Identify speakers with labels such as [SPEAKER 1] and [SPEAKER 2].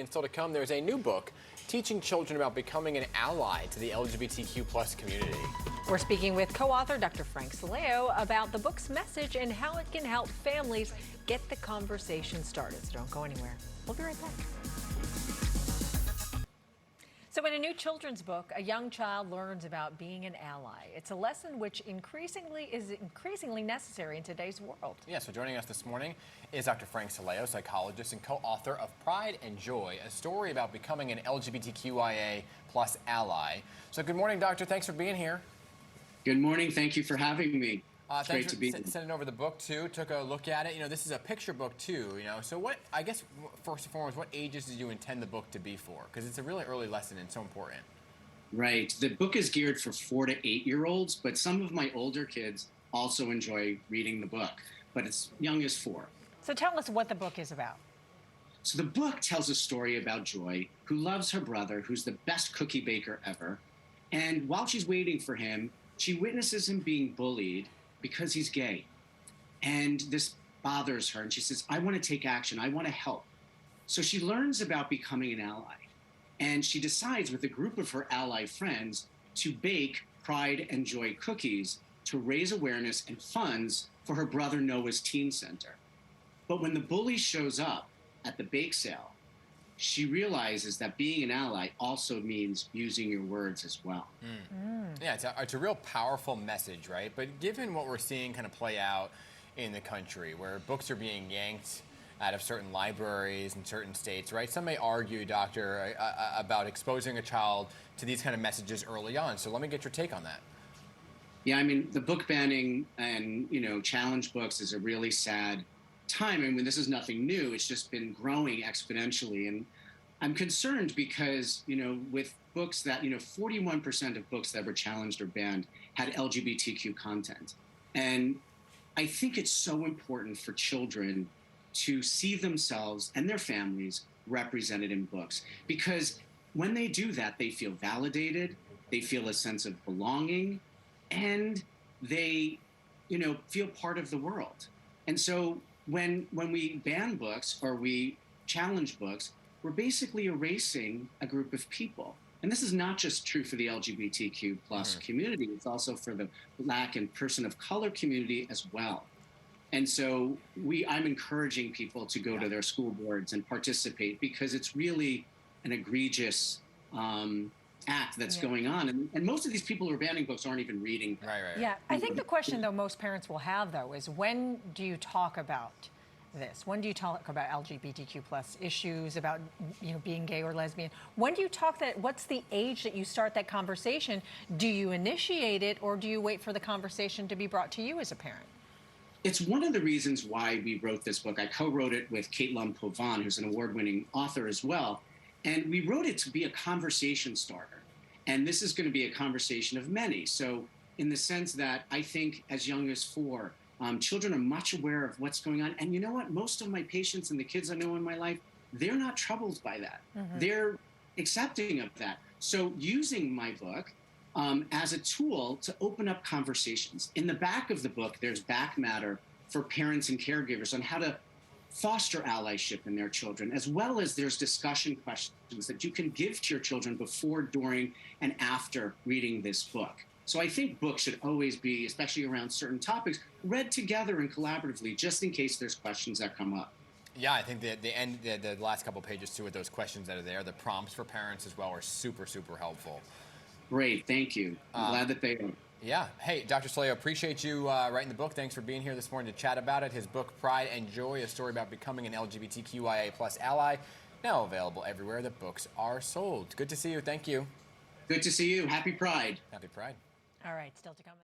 [SPEAKER 1] And still to come, there's a new book teaching children about becoming an ally to the LGBTQ+ community.
[SPEAKER 2] We're speaking with co-author Dr. Frank Sileo about the book's message and how it can help families get the conversation started. So don't go anywhere. We'll be right back. So in a new children's book, a young child learns about being an ally. It's a lesson which is increasingly necessary in today's world.
[SPEAKER 1] Yeah, so joining us this morning is Dr. Frank Sileo, psychologist and co-author of Pride and Joy, a story about becoming an LGBTQIA+ ally. So good morning, doctor. Thanks for being here.
[SPEAKER 3] Good morning. Thank you for having me. It's
[SPEAKER 1] thanks
[SPEAKER 3] great to be here.
[SPEAKER 1] sending over the book too. Took a look at it. You know, this is a picture book too. You know, so what? I guess first and foremost, what ages did you intend the book to be for? Because it's a really early lesson and so important.
[SPEAKER 3] Right. The book is geared for 4 to 8-year-olds, but some of my older kids also enjoy reading the book. But it's young as 4.
[SPEAKER 2] So tell us what the book is about.
[SPEAKER 3] So the book tells a story about Joy, who loves her brother, who's the best cookie baker ever. And while she's waiting for him, she witnesses him being bullied because he's gay. And this bothers her. And she says, I want to take action. I want to help. So she learns about becoming an ally. And she decides with a group of her ally friends to bake Pride and Joy cookies to raise awareness and funds for her brother Noah's teen center. But when the bully shows up at the bake sale, she realizes that being an ally also means using your words as well.
[SPEAKER 1] Yeah, it's a real powerful message, right? But given what we're seeing kind of play out in the country, where books are being yanked out of certain libraries in certain states, right? Some may argue, doctor, about exposing a child to these kind of messages early on. So let me get your take on that.
[SPEAKER 3] Yeah, I mean, the book banning and, challenge books is a really sad time. I mean, this is nothing new. It's just been growing exponentially. And I'm concerned because, with books that, 41% of books that were challenged or banned had LGBTQ content. And I think it's so important for children to see themselves and their families represented in books, because when they do that, they feel validated, they feel a sense of belonging, and they, feel part of the world. And so when we ban books or we challenge books, we're basically erasing a group of people. And this is not just true for the LGBTQ plus community, it's also for the Black and person of color community as well. And so I'm encouraging people to go to their school boards and participate, because it's really an egregious act that's going on. And most of these people who are banning books aren't even reading.
[SPEAKER 1] Right.
[SPEAKER 2] Yeah, I think the question, though, most parents will have, though, is when do you talk about this? When do you talk about LGBTQ plus issues, about being gay or lesbian? When do you talk that? What's the age that you start that conversation? Do you initiate it, or do you wait for the conversation to be brought to you as a parent?
[SPEAKER 3] It's one of the reasons why we wrote this book. I co-wrote it with Caitlin Povan, who's an award-winning author as well. And we wrote it to be a conversation starter. And this is going to be a conversation of many. So in the sense that I think as young as 4, children are much aware of what's going on. And you know what? Most of my patients and the kids I know in my life, they're not troubled by that. They're accepting of that. So using my book as a tool to open up conversations. In the back of the book, there's back matter for parents and caregivers on how to foster allyship in their children, as well as there's discussion questions that you can give to your children before, during, and after reading this book. So I think books should always be, especially around certain topics, read together and collaboratively, just in case there's questions that come up.
[SPEAKER 1] Yeah, I think the last couple pages too, with those questions that are there, the prompts for parents as well, are super, super helpful.
[SPEAKER 3] Great, thank you. I'm glad that they are.
[SPEAKER 1] Yeah. Hey, Dr. Sileo, appreciate you writing the book. Thanks for being here this morning to chat about it. His book, Pride and Joy, a story about becoming an LGBTQIA+ ally, now available everywhere that books are sold. Good to see you. Thank you.
[SPEAKER 3] Good to see you. Happy Pride.
[SPEAKER 1] Happy Pride.
[SPEAKER 2] All right, still to come.